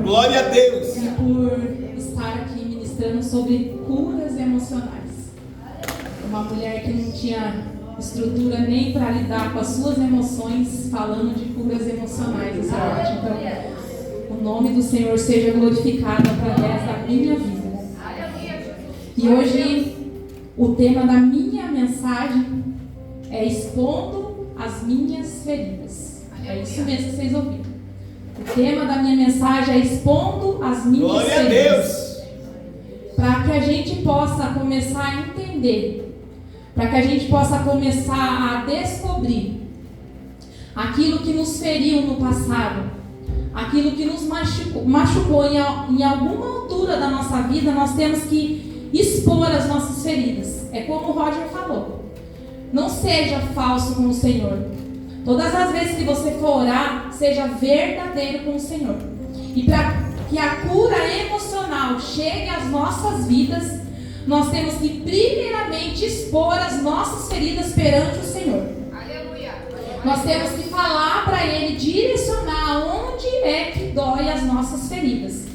Glória a Deus. E por estar aqui ministrando sobre curas emocionais. Uma mulher que não tinha estrutura nem para lidar com as suas emoções, falando de curas emocionais essa noite. Então, o nome do Senhor seja glorificado através da minha vida. E hoje, o tema da minha mensagem é expondo as minhas feridas. É isso mesmo que vocês ouviram. O tema da minha mensagem é expondo as minhas feridas. Glória a Deus! Para que a gente possa começar a entender, para que a gente possa começar a descobrir aquilo que nos feriu no passado, aquilo que nos machucou em alguma altura da nossa vida. Nós temos que expor as nossas feridas. É como o Roger falou: não seja falso com o Senhor. Todas as vezes que você for orar, seja verdadeiro com o Senhor. E para que a cura emocional chegue às nossas vidas, nós temos que primeiramente expor as nossas feridas perante o Senhor. Aleluia. Nós temos que falar para Ele, direcionar onde é que dói as nossas feridas.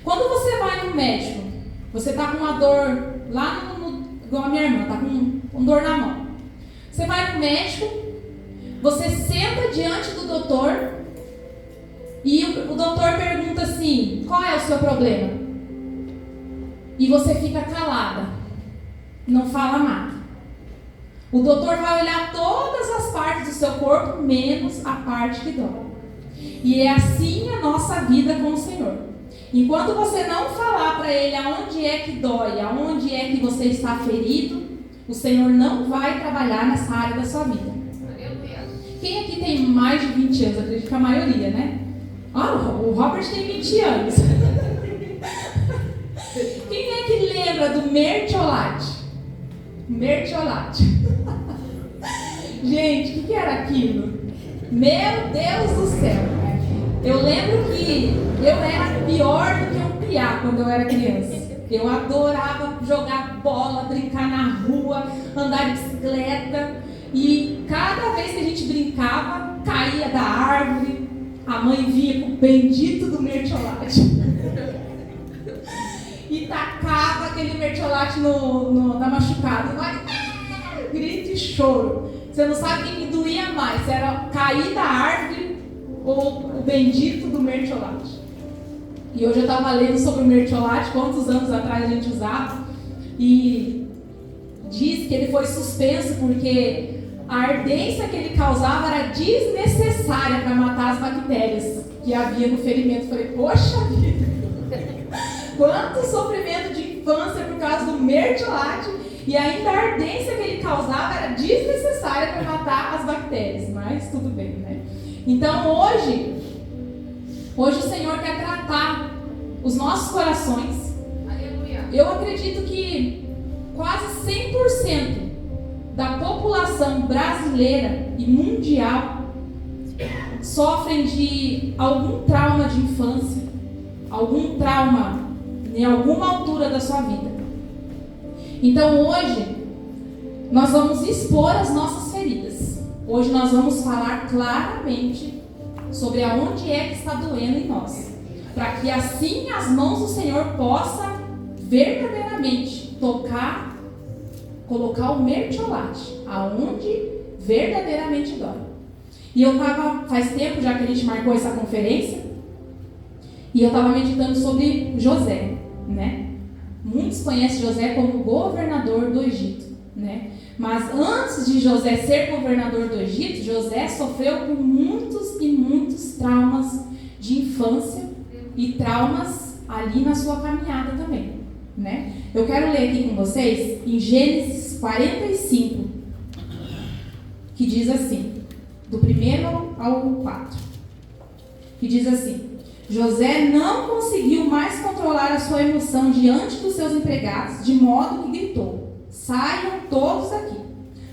Quando você vai no médico, você está com uma dor lá igual a minha irmã, está com dor na mão. Você vai no médico, você senta diante do doutor e o doutor pergunta assim: qual é o seu problema? E você fica calada, não fala nada. O doutor vai olhar todas as partes do seu corpo, menos a parte que dói. E é assim a nossa vida com o Senhor. Enquanto você não falar para Ele aonde é que dói, aonde é que você está ferido, o Senhor não vai trabalhar nessa área da sua vida. Quem aqui tem mais de 20 anos? Acredito que a maioria, né? O Robert tem 20 anos. Quem é que lembra do mertiolate? Mertiolate. Gente, o que era aquilo? Meu Deus do céu. Eu lembro que eu era pior do que um piá quando eu era criança. Eu adorava jogar bola, brincar na rua, andar de bicicleta. E cada vez que a gente brincava, caía da árvore, a mãe vinha com o bendito do mertiolate e tacava aquele mertiolate na machucada. Grito e choro. Você não sabe quem doía mais, se era cair da árvore ou o bendito do mertiolate. E hoje eu estava lendo sobre o mertiolate, quantos anos atrás a gente usava, e diz que ele foi suspenso porque a ardência que ele causava era desnecessária para matar as bactérias que havia no ferimento. Falei, poxa vida, quanto sofrimento de infância por causa do mertiolate, e ainda a ardência que ele causava era desnecessária para matar as bactérias. Mas tudo bem, né? Então hoje o Senhor quer tratar os nossos corações. Aleluia. Eu acredito que quase 100% da população brasileira e mundial sofrem de algum trauma de infância, algum trauma em alguma altura da sua vida. Então hoje nós vamos expor as nossas feridas. Hoje nós vamos falar claramente sobre aonde é que está doendo em nós, para que assim as mãos do Senhor possam verdadeiramente tocar, colocar o mertiolate aonde verdadeiramente dói. E eu estava, faz tempo já que a gente marcou essa conferência, e eu estava meditando sobre José, né? Muitos conhecem José como governador do Egito, né? Mas antes de José ser governador do Egito, José sofreu com muitos e muitos traumas de infância e traumas ali na sua caminhada também, né? Eu quero ler aqui com vocês em Gênesis 45, que diz assim, do 1 ao 4, que diz assim: José não conseguiu mais controlar a sua emoção diante dos seus empregados, de modo que gritou: saiam todos aqui.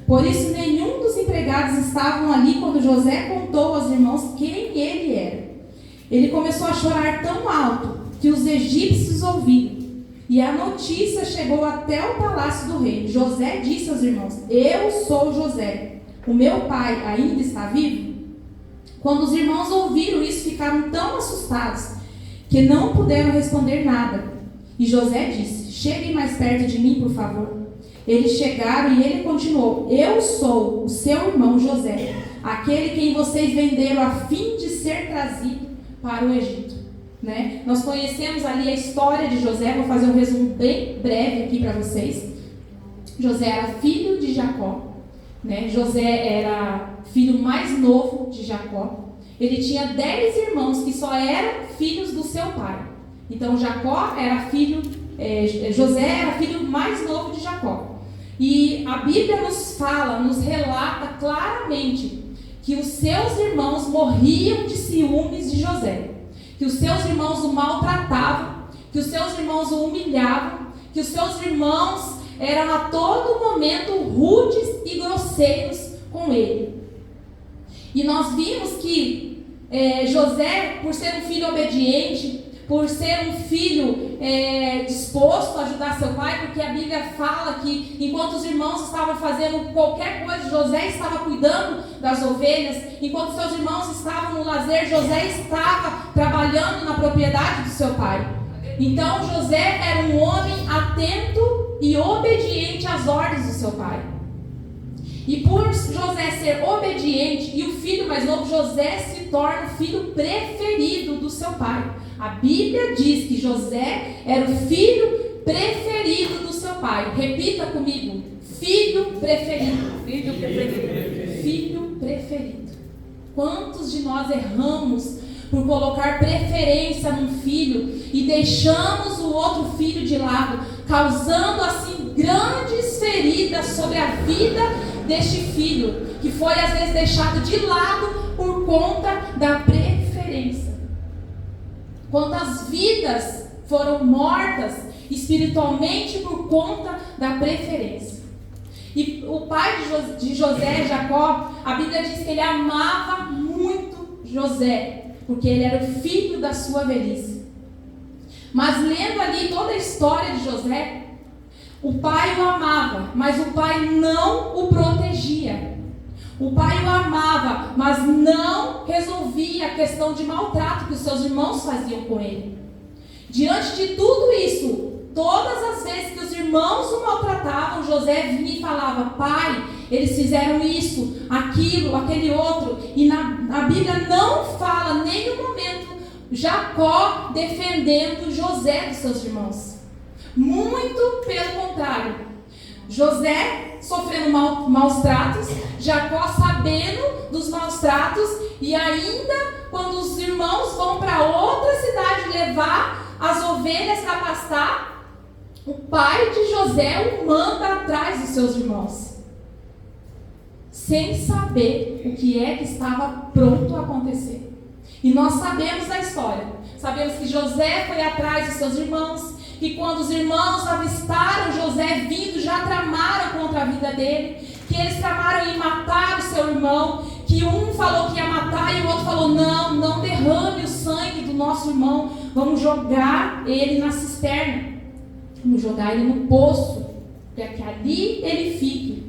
Por isso nenhum dos empregados estavam ali quando José contou aos irmãos quem ele era. Ele começou a chorar tão alto que os egípcios ouviram, e a notícia chegou até o palácio do rei. José disse aos irmãos: eu sou José, o meu pai ainda está vivo? Quando os irmãos ouviram isso, ficaram tão assustados que não puderam responder nada. E José disse: cheguem mais perto de mim, por favor. Eles chegaram e ele continuou: eu sou o seu irmão José, aquele quem vocês venderam a fim de ser trazido para o Egito. Né? Nós conhecemos ali a história de José. Vou fazer um resumo bem breve aqui para vocês. José era filho de Jacó, né? José era filho mais novo de Jacó. Ele tinha 10 irmãos que só eram filhos do seu pai. Então Jacó era filho, José era filho mais novo de Jacó. E a Bíblia nos fala, nos relata claramente que os seus irmãos morriam de ciúmes de José, que os seus irmãos o maltratavam, que os seus irmãos o humilhavam, que os seus irmãos eram a todo momento rudes e grosseiros com ele. E nós vimos que José, por ser um filho obediente, por ser um filho disposto a ajudar seu pai, porque a Bíblia fala que enquanto os irmãos estavam fazendo qualquer coisa, José estava cuidando das ovelhas. Enquanto seus irmãos estavam no lazer, José estava trabalhando na propriedade do seu pai. Então José era um homem atento e obediente às ordens do seu pai. E por José ser obediente e o filho mais novo, José se torna o filho preferido do seu pai. A Bíblia diz que José era o filho preferido do seu pai. Repita comigo: filho preferido. Filho preferido. Filho preferido. Quantos de nós erramos por colocar preferência num filho e deixamos o outro filho de lado, causando assim grandes feridas sobre a vida deste filho, que foi às vezes deixado de lado por conta da preferência. Quantas vidas foram mortas espiritualmente por conta da preferência. E o pai de José, Jacó, a Bíblia diz que ele amava muito José, porque ele era o filho da sua velhice. Mas lendo ali toda a história de José, o pai o amava, mas o pai não o protegia. O pai o amava, mas não resolvia a questão de maltrato que os seus irmãos faziam com ele. Diante de tudo isso, todas as vezes que os irmãos o maltratavam, José vinha e falava: pai, eles fizeram isso, aquilo, aquele outro. E a Bíblia não fala em nenhum momento Jacó defendendo José dos seus irmãos. Muito pelo contrário. José sofrendo maus tratos, Jacó sabendo dos maus tratos, e ainda quando os irmãos vão para outra cidade levar as ovelhas para pastar, o pai de José o manda atrás dos seus irmãos, sem saber o que é que estava pronto a acontecer. E nós sabemos da história. Sabemos que José foi atrás dos seus irmãos, que quando os irmãos avistaram José vindo, já tramaram contra a vida dele, que eles tramaram em matar o seu irmão, que um falou que ia matar e o outro falou: não, não derrame o sangue do nosso irmão, vamos jogar ele na cisterna, vamos jogar ele no poço, para que ali ele fique.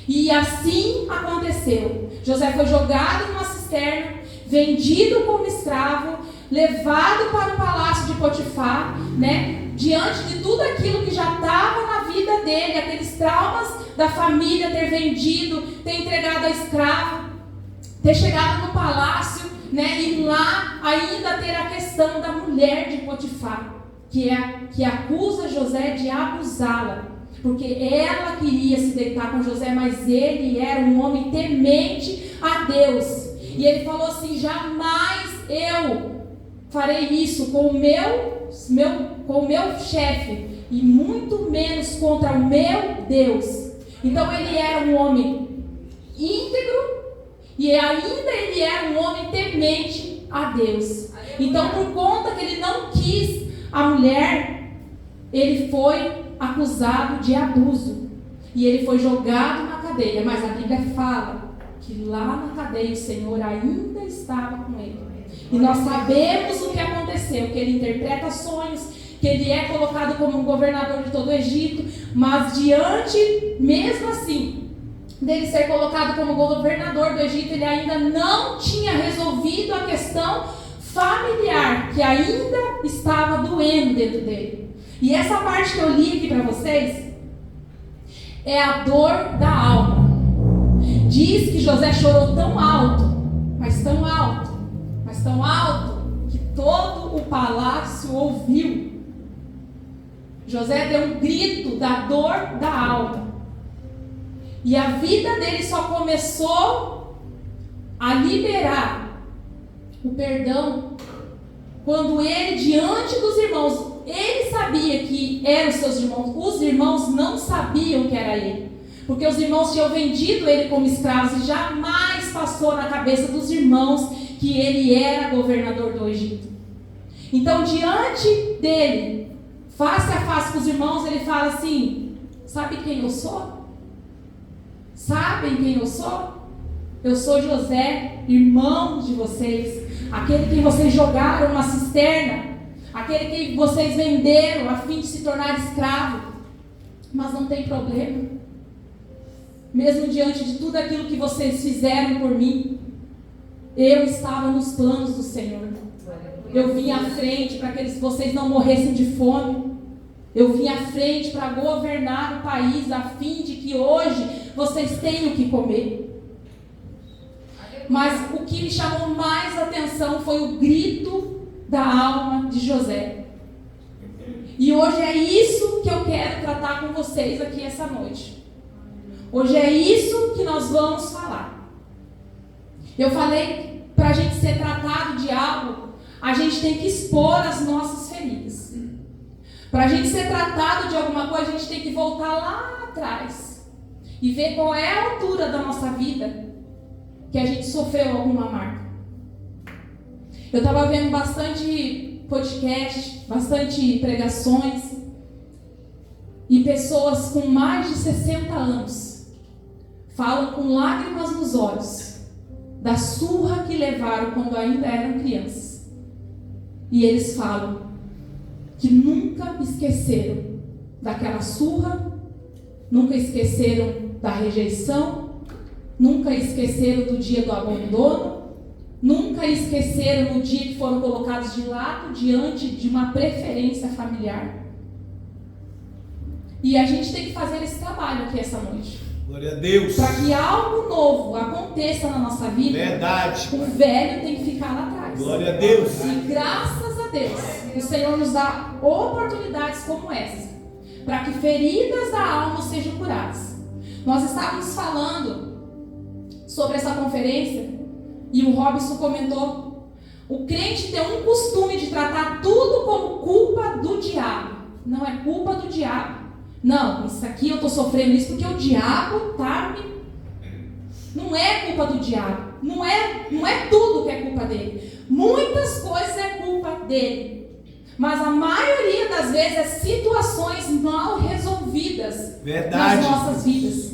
E assim aconteceu. José foi jogado numa cisterna, vendido como escravo, levado para o palácio de Potifar, né? Diante de tudo aquilo que já estava na vida dele, aqueles traumas da família, ter vendido, ter entregado a escravo, ter chegado no palácio, né? E lá ainda ter a questão da mulher de Potifar, que acusa José de abusá-la, porque ela queria se deitar com José, mas ele era um homem temente a Deus. E ele falou assim: jamais eu farei isso com o meu chefe, e muito menos contra o meu Deus. Então ele era um homem íntegro, e ainda ele era um homem temente a Deus. Então, por conta que ele não quis a mulher, ele foi acusado de abuso, e ele foi jogado na cadeia. Mas a Bíblia fala que lá na cadeia o Senhor ainda estava com ele. E nós sabemos o que aconteceu, que ele interpreta sonhos, que ele é colocado como um governador de todo o Egito, mas diante, mesmo assim, dele ser colocado como governador do Egito, ele ainda não tinha resolvido a questão familiar que ainda estava doendo dentro dele. E essa parte que eu li aqui para vocês é a dor da alma. Diz que José chorou tão alto, mas tão alto, mas tão alto, que todo o palácio ouviu. José deu um grito da dor da alma. E a vida dele só começou a liberar o perdão quando ele, diante dos irmãos, ele sabia que eram seus irmãos. Os irmãos não sabiam que era ele, porque os irmãos tinham vendido ele como escravo, e jamais passou na cabeça dos irmãos que ele era governador do Egito. Então, diante dele, face a face com os irmãos, ele fala assim: sabe quem eu sou? Sabem quem eu sou? Eu sou José, irmão de vocês, aquele que vocês jogaram na cisterna, aquele que vocês venderam a fim de se tornar escravo. Mas não tem problema. Mesmo diante de tudo aquilo que vocês fizeram por mim, eu estava nos planos do Senhor. Eu vim à frente para que vocês não morressem de fome. Eu vim à frente para governar o país, a fim de que hoje vocês tenham o que comer. Mas o que me chamou mais atenção foi o grito da alma de José. E hoje é isso que eu quero tratar com vocês aqui essa noite. Hoje é isso que nós vamos falar. Eu falei, para a gente ser tratado de algo, a gente tem que expor as nossas feridas. Para a gente ser tratado de alguma coisa, a gente tem que voltar lá atrás e ver qual é a altura da nossa vida que a gente sofreu alguma marca. Eu estava vendo bastante podcast, bastante pregações, e pessoas com mais de 60 anos falam com lágrimas nos olhos da surra que levaram quando ainda eram crianças. E eles falam que nunca esqueceram daquela surra, nunca esqueceram da rejeição, nunca esqueceram do dia do abandono, nunca esqueceram do dia que foram colocados de lado diante de uma preferência familiar. E a gente tem que fazer esse trabalho aqui essa noite. Glória a Deus. Para que algo novo aconteça na nossa vida, verdade, o velho tem que ficar lá atrás. Glória a Deus. E graças a Deus, o Senhor nos dá oportunidades como essa, para que feridas da alma sejam curadas. Nós estávamos falando sobre essa conferência e o Robson comentou: o crente tem um costume de tratar tudo como culpa do diabo. Não é culpa do diabo. Não, isso aqui eu estou sofrendo isso porque o diabo está me... Não é culpa do diabo. Não é tudo que é culpa dele. Muitas coisas é culpa dele. Mas a maioria das vezes é situações mal resolvidas nas nossas vidas.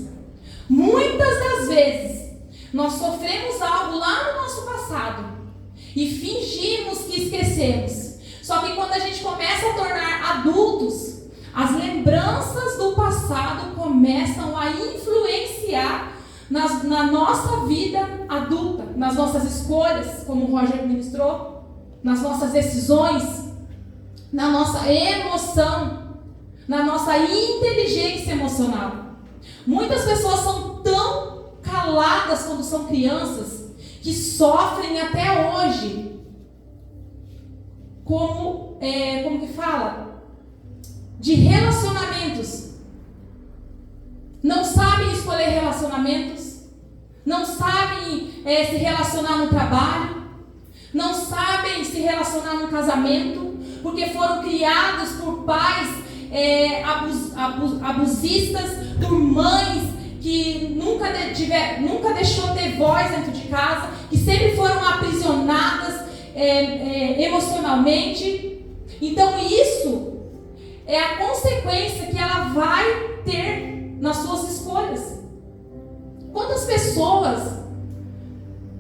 Muitas das vezes nós sofremos algo lá no nosso passado e fingimos que esquecemos. Só que quando a gente começa a tornar adultos, as lembranças do passado começam a influenciar na nossa vida adulta, nas nossas escolhas, como o Roger ministrou, nas nossas decisões, na nossa emoção, na nossa inteligência emocional. Muitas pessoas são tão caladas quando são crianças que sofrem até hoje, como que fala? De relacionamentos. Não sabem escolher relacionamentos, não sabem se relacionar no trabalho, não sabem se relacionar no casamento, porque foram criados por pais abusistas, por mães que nunca deixou ter voz dentro de casa, que sempre foram aprisionadas emocionalmente. Então isso é a consequência que ela vai ter nas suas escolhas. Quantas pessoas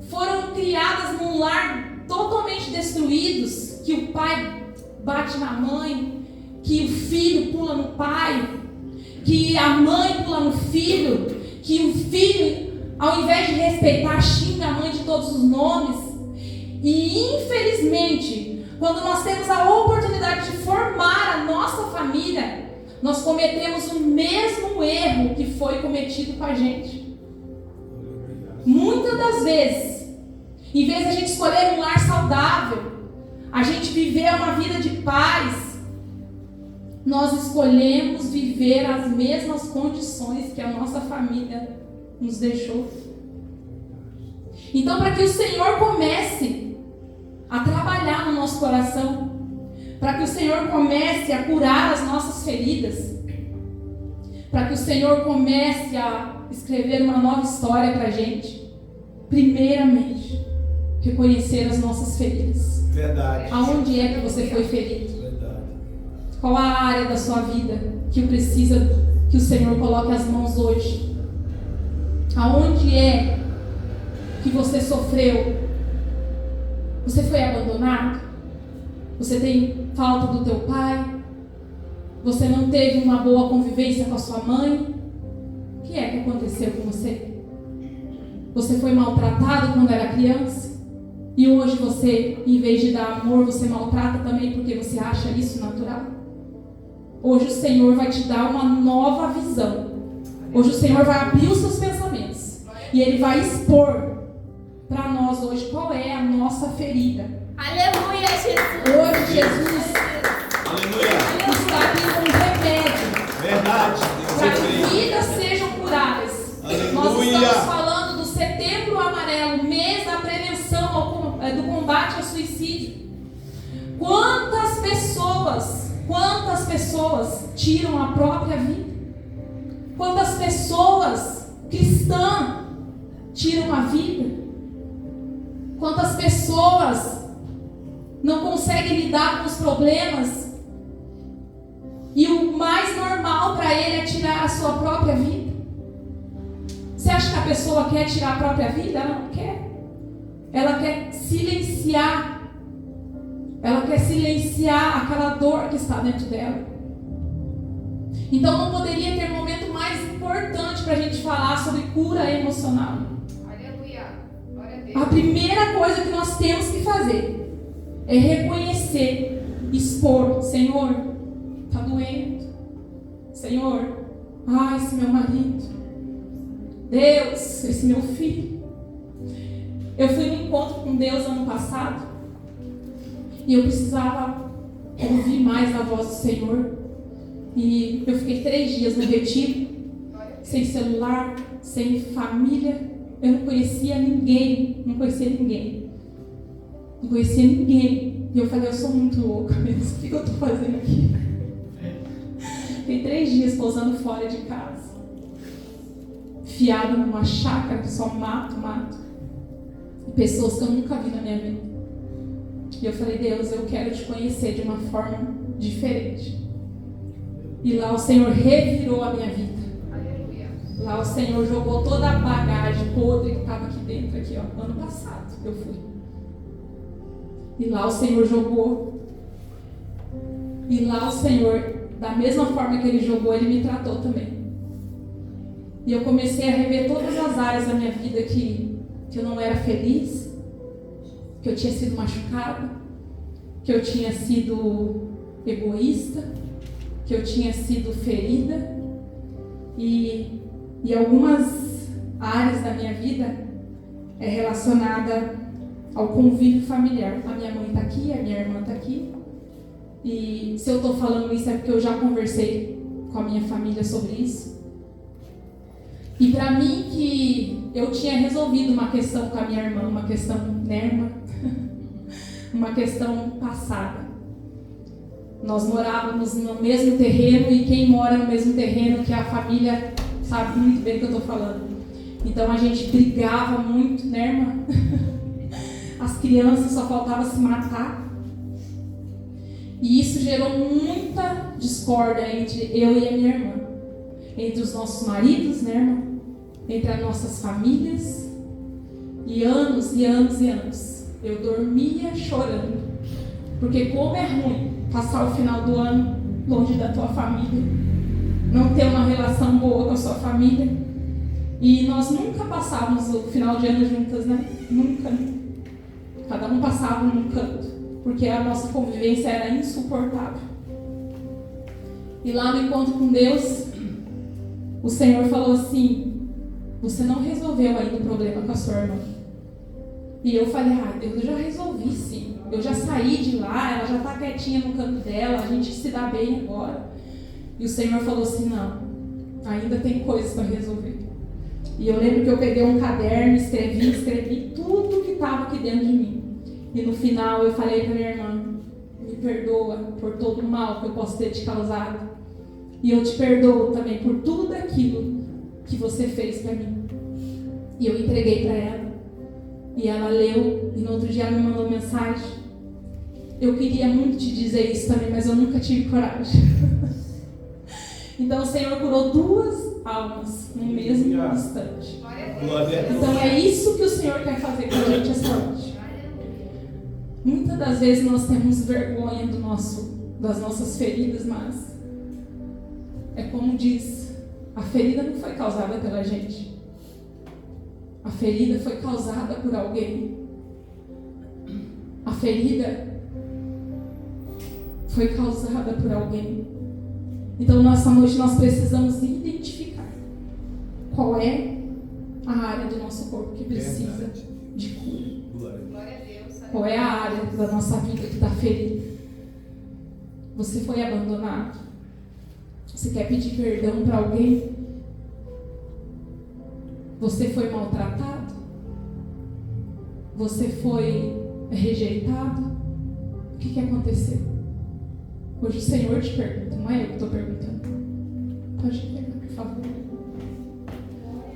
foram criadas num lar totalmente destruídos, que o pai bate na mãe, que o filho pula no pai, que a mãe pula no filho, que o filho, ao invés de respeitar, xinga a mãe de todos os nomes. E infelizmente, quando nós temos a oportunidade de formar a nossa família, nós cometemos o mesmo erro que foi cometido com a gente. Muitas das vezes, em vez de a gente escolher um lar saudável, a gente viver uma vida de paz, nós escolhemos viver as mesmas condições que a nossa família nos deixou. Então, para que o Senhor comece a trabalhar no nosso coração, para que o Senhor comece a curar as nossas feridas, para que o Senhor comece a escrever uma nova história para a gente, primeiramente, reconhecer as nossas feridas. Verdade. Aonde é que você foi ferido? Verdade. Qual a área da sua vida que precisa que o Senhor coloque as mãos hoje? Aonde é que você sofreu? Você foi abandonado? Você tem falta do teu pai? Você não teve uma boa convivência com a sua mãe? O que é que aconteceu com você? Você foi maltratado quando era criança? E hoje você, em vez de dar amor, você maltrata também porque você acha isso natural? Hoje o Senhor vai te dar uma nova visão. Hoje o Senhor vai abrir os seus pensamentos. E Ele vai expor para nós hoje qual é a nossa ferida. Aleluia, Jesus. Hoje Jesus Aleluia. está aqui com um remédio. Verdade. Para que vidas sejam curadas. Aleluia. Nós estamos falando do Setembro Amarelo, mês da prevenção do combate ao suicídio. Quantas pessoas tiram a própria vida? Quantas pessoas cristãs tiram a vida? Quantas pessoas não conseguem lidar com os problemas e o mais normal para ele é tirar a sua própria vida? Você acha que a pessoa quer tirar a própria vida? Ela não quer. Ela quer silenciar. Ela quer silenciar aquela dor que está dentro dela. Então não poderia ter momento mais importante para a gente falar sobre cura emocional. Aleluia. Glória a Deus. A primeira coisa que nós temos que fazer é reconhecer, expor. Senhor, está doendo. Senhor, esse meu marido. Deus, esse meu filho. Eu fui no encontro com Deus ano passado e eu precisava ouvir mais a voz do Senhor. E eu fiquei 3 dias no retiro, sem celular, sem família. Eu não conhecia ninguém. E eu falei, eu sou muito louca mesmo. O que eu estou fazendo aqui? Fiquei 3 dias pousando fora de casa, fiado numa chácara que só mato. E pessoas que eu nunca vi na minha vida. E eu falei, Deus, eu quero te conhecer de uma forma diferente. E lá o Senhor revirou a minha vida. Aleluia. Lá o Senhor jogou toda a bagagem podre que estava aqui dentro, aqui, ó. Ano passado eu fui. E lá o Senhor jogou. E lá o Senhor, da mesma forma que Ele jogou, Ele me tratou também. E eu comecei a rever todas as áreas da minha vida que eu não era feliz, que eu tinha sido machucada, que eu tinha sido egoísta, que eu tinha sido ferida. E algumas áreas da minha vida é relacionada ao convívio familiar. A minha mãe está aqui, a minha irmã está aqui. E se eu estou falando isso é porque eu já conversei com a minha família sobre isso. E para mim que eu tinha resolvido uma questão com a minha irmã, uma questão, né, irmã? Uma questão passada. Nós morávamos no mesmo terreno e quem mora no mesmo terreno que a família sabe muito bem o que eu estou falando. Então a gente brigava muito, né, irmã? As crianças só faltava se matar. E isso gerou muita discórdia entre eu e a minha irmã. Entre os nossos maridos, né, irmã? Entre as nossas famílias. E anos e anos e anos. Eu dormia chorando. Porque como é ruim passar o final do ano longe da tua família. Não ter uma relação boa com a sua família. E nós nunca passávamos o final de ano juntas, né? Nunca. Cada um passava num canto, porque a nossa convivência era insuportável. E lá no encontro com Deus, o Senhor falou assim: você não resolveu ainda o problema com a sua irmã. E eu falei: Deus, eu já resolvi sim. Eu já saí de lá, ela já está quietinha no canto dela, a gente se dá bem agora. E o Senhor falou assim: não, ainda tem coisas para resolver. E eu lembro que eu peguei um caderno, escrevi tudo que estava aqui dentro de mim. E no final eu falei para minha irmã: me perdoa por todo o mal que eu posso ter te causado. E eu te perdoo também por tudo aquilo que você fez para mim. E eu entreguei para ela. E ela leu, e no outro dia ela me mandou mensagem. Eu queria muito te dizer isso também, mas eu nunca tive coragem. Então o Senhor curou 2 almas no mesmo instante. Então é isso que o Senhor quer fazer com a gente essa noite. Muitas das vezes nós temos vergonha das nossas feridas, mas é como diz, a ferida não foi causada pela gente. A ferida foi causada por alguém. A ferida foi causada por alguém. Então, nessa noite, nós precisamos identificar qual é a área do nosso corpo que precisa de cura. Qual é a área da nossa vida que está ferida. Você foi abandonado. Você quer pedir perdão para alguém? Você foi maltratado? Você foi rejeitado? O que aconteceu? Hoje o Senhor te pergunta, não é eu que estou perguntando. Pode pegar, por favor.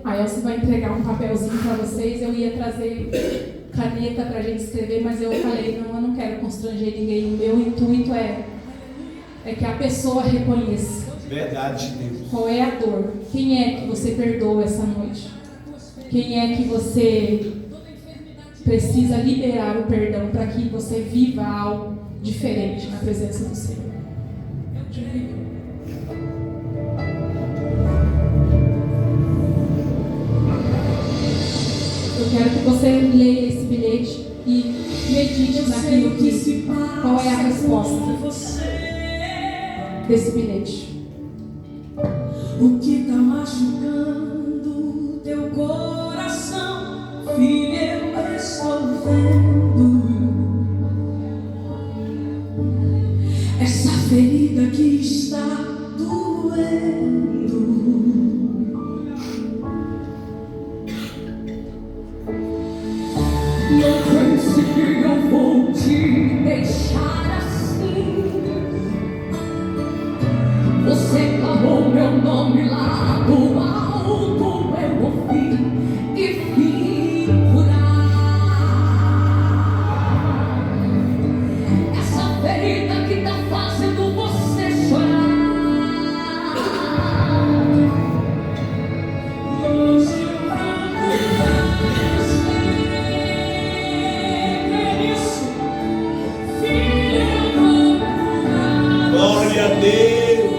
A Elsa vai entregar um papelzinho para vocês. Eu ia trazer caneta para a gente escrever, mas eu falei: não, eu não quero constranger ninguém. O meu intuito é que a pessoa reconheça. Verdade, Deus. Qual é a dor? Quem é que você perdoa essa noite? Quem é que você precisa liberar o perdão para que você viva algo diferente na presença do Senhor? Eu quero que você leia esse bilhete e medite naquilo que... Qual é a resposta desse bilhete? O que tá machucando teu coração, filho, eu estou vendo. Essa ferida que está doendo. Não pense que eu vou te deixar assim. Você clamou meu nome lá do alto, eu ouvi e vim curar. Essa ferida que tá fazendo você chorar. Hoje eu vou isso, filho, eu vou curar. Glória a Deus.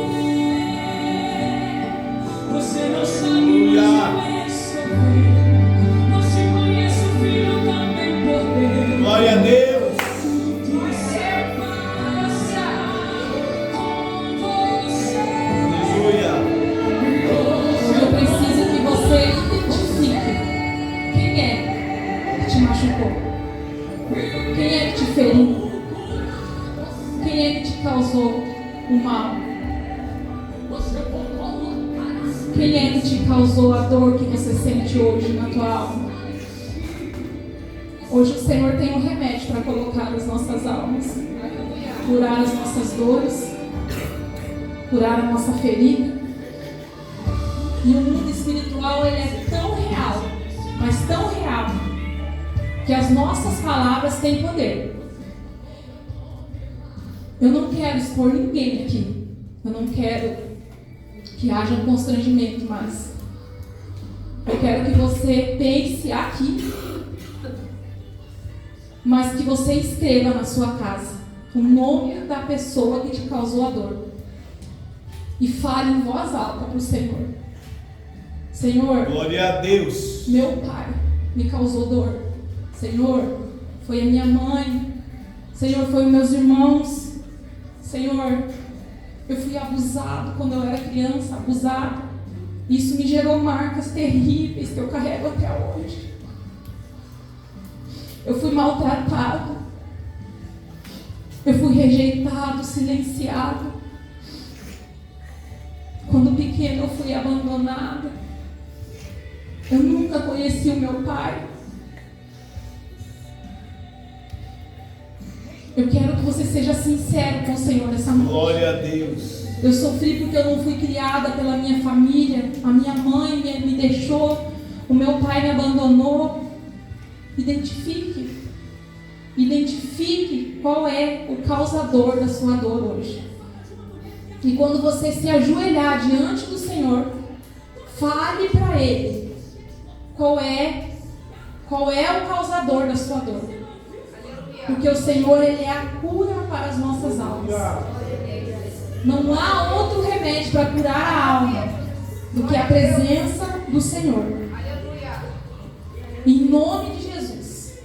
Glória a Deus. Aleluia. Eu preciso que você identifique quem é que te machucou, quem é que te feriu, quem é que te causou o mal, quem é que te causou a dor que você sente hoje na tua alma. Hoje o Senhor tem um remédio para colocar nas nossas almas, curar as nossas dores, curar a nossa ferida. E o mundo espiritual, ele é tão real, mas tão real, que as nossas palavras têm poder. Eu não quero expor ninguém aqui, eu não quero que haja um constrangimento mais. Eu quero que você pense aqui, mas que você escreva na sua casa o nome da pessoa que te causou a dor e fale em voz alta para o Senhor: Senhor, glória a Deus. Meu pai me causou dor. Senhor, foi a minha mãe, Senhor, foi os meus irmãos. Senhor, eu fui abusado quando eu era criança, abusado. Isso me gerou marcas terríveis que eu carrego até hoje. Eu fui maltratado. Eu fui rejeitado, silenciado. Quando pequeno eu fui abandonada. Eu nunca conheci o meu pai. Eu quero que você seja sincero com o Senhor nessa noite. Glória a Deus. Eu sofri porque eu não fui criada pela minha família. A minha mãe me deixou. O meu pai me abandonou. Identifique. Identifique qual é o causador da sua dor hoje. E quando você se ajoelhar diante do Senhor, fale para Ele qual é o causador da sua dor. Porque o Senhor, Ele é a cura para as nossas almas. Não há outro remédio para curar a alma do que a presença do Senhor. Em nome de Jesus,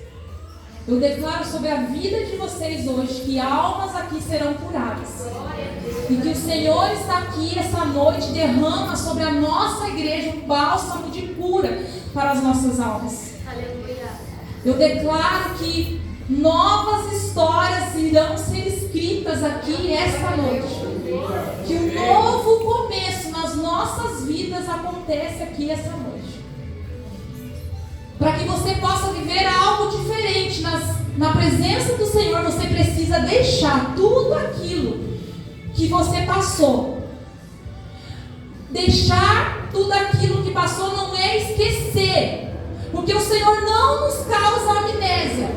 eu declaro sobre a vida de vocês hoje que almas aqui serão curadas. E que o Senhor está aqui essa noite, derrama sobre a nossa igreja um bálsamo de cura para as nossas almas. Eu declaro que novas histórias irão ser escritas aqui esta noite. Que um novo começo nas nossas vidas acontece aqui esta noite. Para que você possa viver algo diferente na presença do Senhor, você precisa deixar tudo aquilo que você passou. Deixar tudo aquilo que passou não é esquecer, porque o Senhor não nos causa amnésia,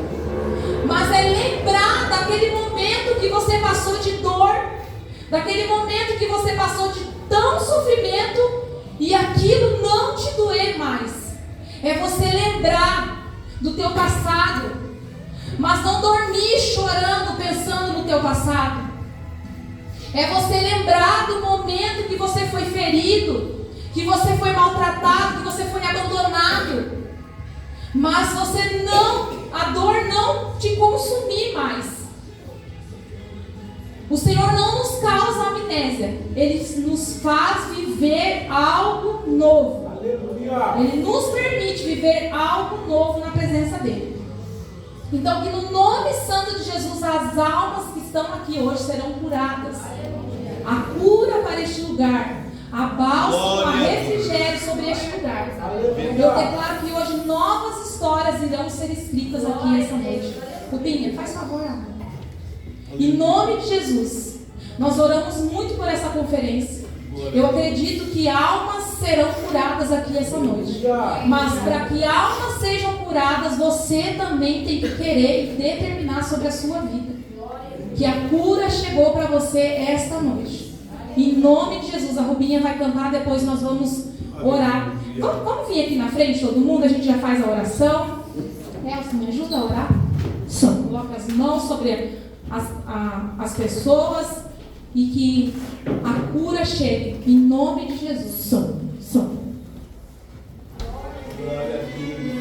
mas é lembrar daquele momento que você passou de dor, daquele momento que você passou de tão sofrimento e aquilo não te doer mais. É você lembrar do teu passado, mas não dormir chorando pensando no teu passado. É você lembrar do momento que você foi ferido, que você foi maltratado, que você foi abandonado. Mas a dor não te consumir mais. O Senhor não nos causa amnésia. Ele nos faz viver algo novo. Ele nos permite viver algo novo na presença dEle. Então, que no nome santo de Jesus, as almas que estão aqui hoje serão curadas. A cura para este lugar, a bálsamo, a refrigério sobre este lugar. Eu declaro que hoje novas histórias irão ser escritas aqui essa noite. Rubinha, faz favor, amor. Em nome de Jesus, nós oramos muito por essa conferência. Eu acredito que almas serão curadas aqui essa noite. Mas para que almas sejam curadas, você também tem que querer e determinar sobre a sua vida. Que a cura chegou para você esta noite. Em nome de Jesus, a Rubinha vai cantar, depois nós vamos orar. Vamos vir aqui na frente, todo mundo, a gente já faz a oração. Nelson, me ajuda a orar? Coloca as mãos sobre as pessoas e que a cura chegue. Em nome de Jesus. Som. Glória a Deus.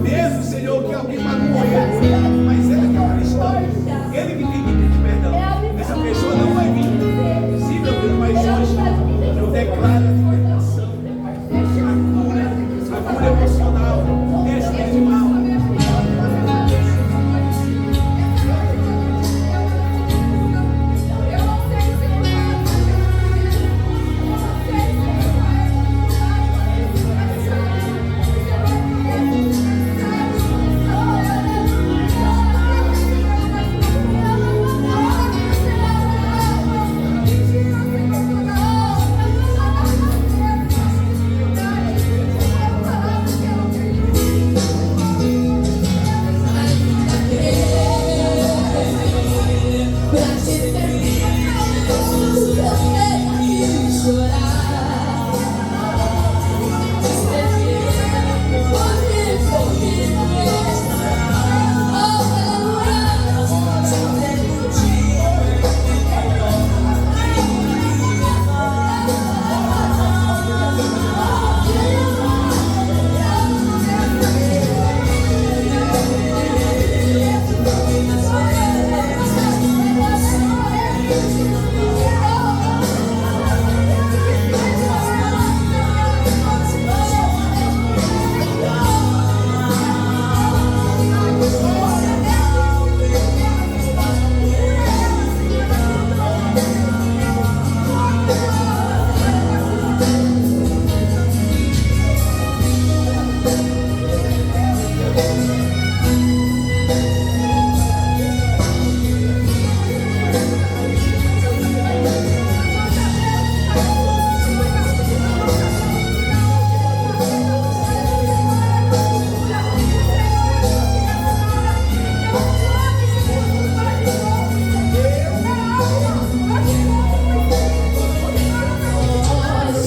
Mesmo, Senhor, que alguém magoou ele, mas ele que é o cristão, ele que tem que pedir perdão. Essa pessoa não vai vir. Sim, meu Deus, mas hoje eu declaro a libertação, a cura emocional, espiritual.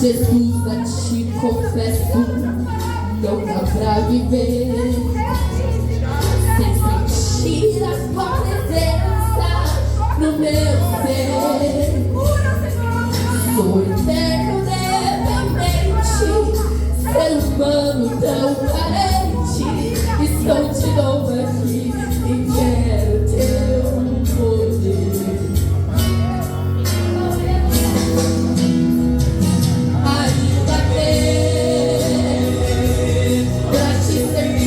Jesus, a ti confesso, não dá pra viver sem sentir a tua presença no meu ser. Sou eterno dependente, ser humano tão carente. Estou de novo aqui e quero teu poder. Ainda ter pra te servir.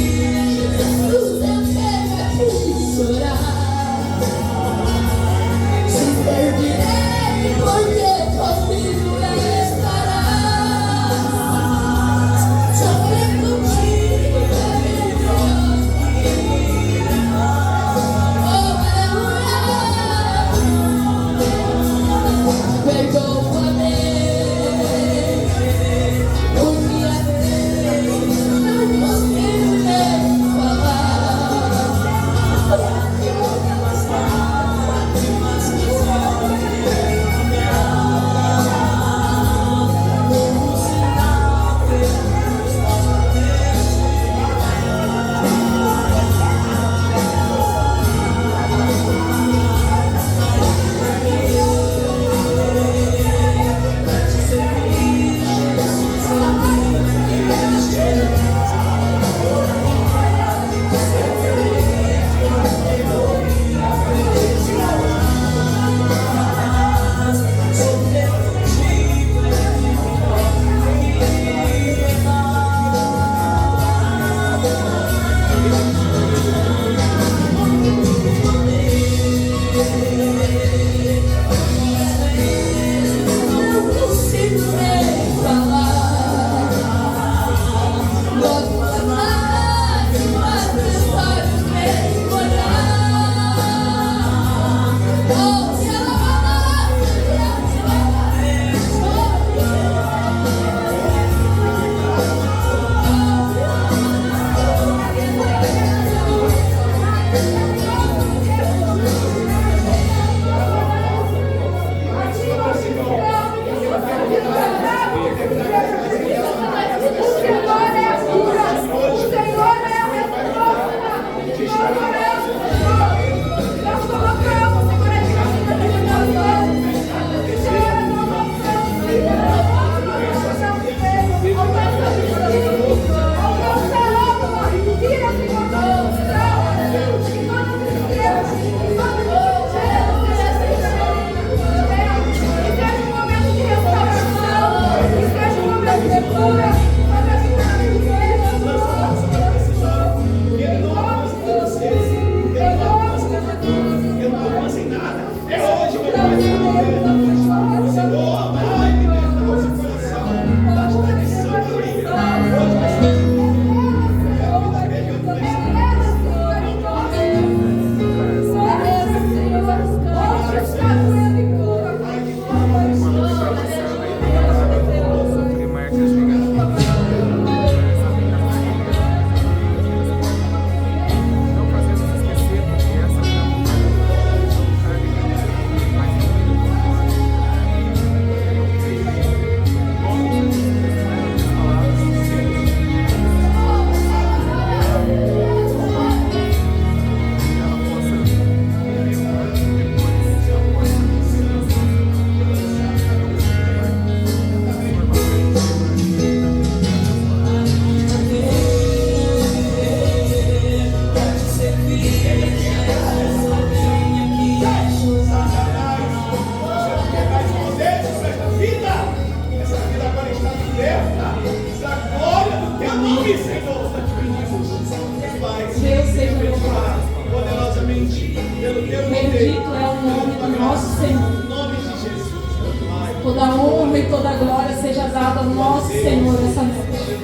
Toda honra e toda glória seja dada ao nosso Senhor essa noite.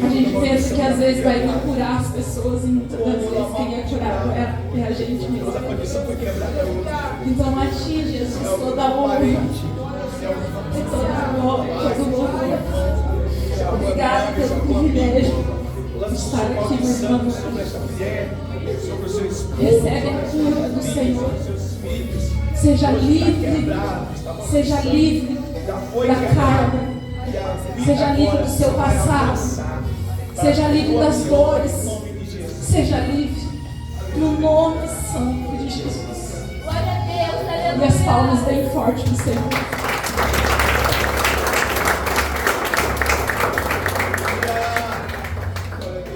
A gente pensa que às vezes vai vir curar as pessoas e muitas das vezes quem é curado é a gente mesmo. Então a Ti, Jesus, toda honra e toda glória, todo louvor. Obrigada pelo privilégio de estar aqui mais uma noite. Recebe a cura do Senhor. Seja livre da carga. Seja livre do seu passado. Seja livre das dores. Seja livre no nome santo de Jesus. Glória a Deus, aleluia. E as palmas bem fortes do Senhor.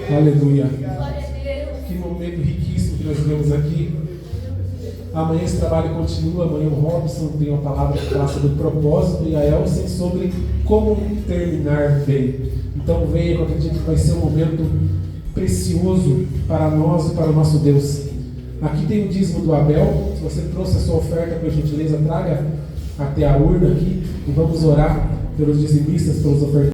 Aleluia. Glória a Deus. Que momento riquíssimo que nós vemos aqui. Amanhã esse trabalho continua. Amanhã o Robson tem uma palavra que fala sobre o propósito e a Elsen sobre como terminar bem. Então venha, eu acredito que vai ser um momento precioso para nós e para o nosso Deus. Aqui tem o dízimo do Abel. Se você trouxe a sua oferta, por gentileza, traga até a urna aqui e vamos orar pelos dizimistas, pelos ofertantes.